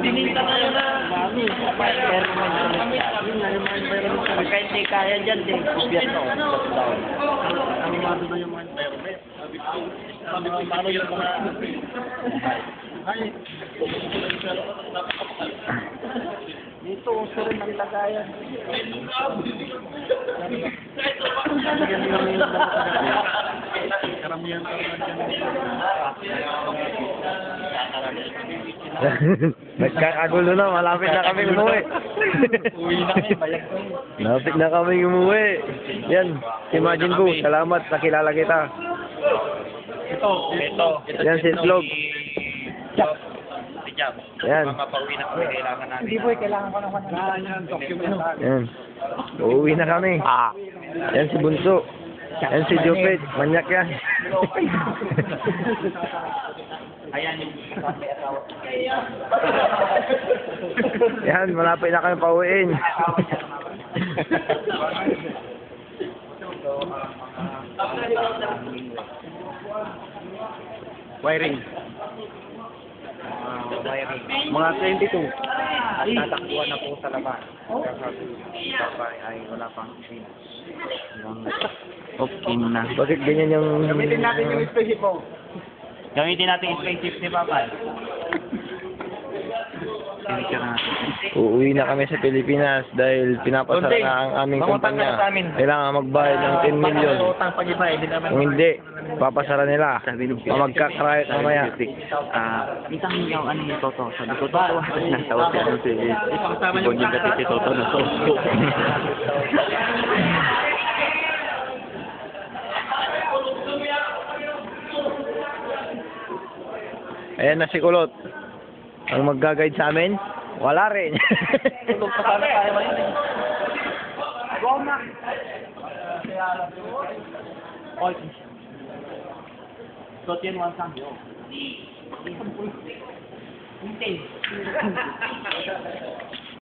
Tinita na yun na. Pagka hindi kaya dyan, din. Gobyerno. Animado na yung mga environment. Sabi ko, paano yung mga... Ay, Dito, uso rin ang lagayan. karamihan ka naman Nagkakagulo na, malapit na kami umuwi. Uwi na kami, bayag ko. Malapit na kami umuwi. Yan, imagine ko, salamat, nakilala kita. Ito. Yan, si Itlog. Si Jam. Yan. Mapauwi na kami, kailangan namin. Hindi po, kailangan ko naman. Yan, document. Yan. Uuwi na kami. Yan si Bunso. Yan si Jupit. Manyak yan. Ayan yung Yan, malapit na kami pauwiin. wiring. Mga 22. At tatakbuhan na po sa labas. Kasi ay wala pang sino. Okay na. Bakit ganyan yung... Gamitin natin yung spaceship mo. Gamitin natin yung spaceship ni Papa. Uuwi na kami sa Pilipinas dahil pinapasara na ang aming kumpanya. Kailangan magbayad ng 10 million. Utang pag-iba, hindi naman. Kung hindi, papasara nila. Magka-cry mamaya. Isang yung ano yung Toto. Sabi ko, Toto, natawa siya ng Ibon yung dati si Toto na so. Ayan na si Kulot. Ang mag-guide sa amin, wala rin. Tulog pa sana tayo ngayon eh. Goma! Oy. So, 10-1 samyo. Hindi.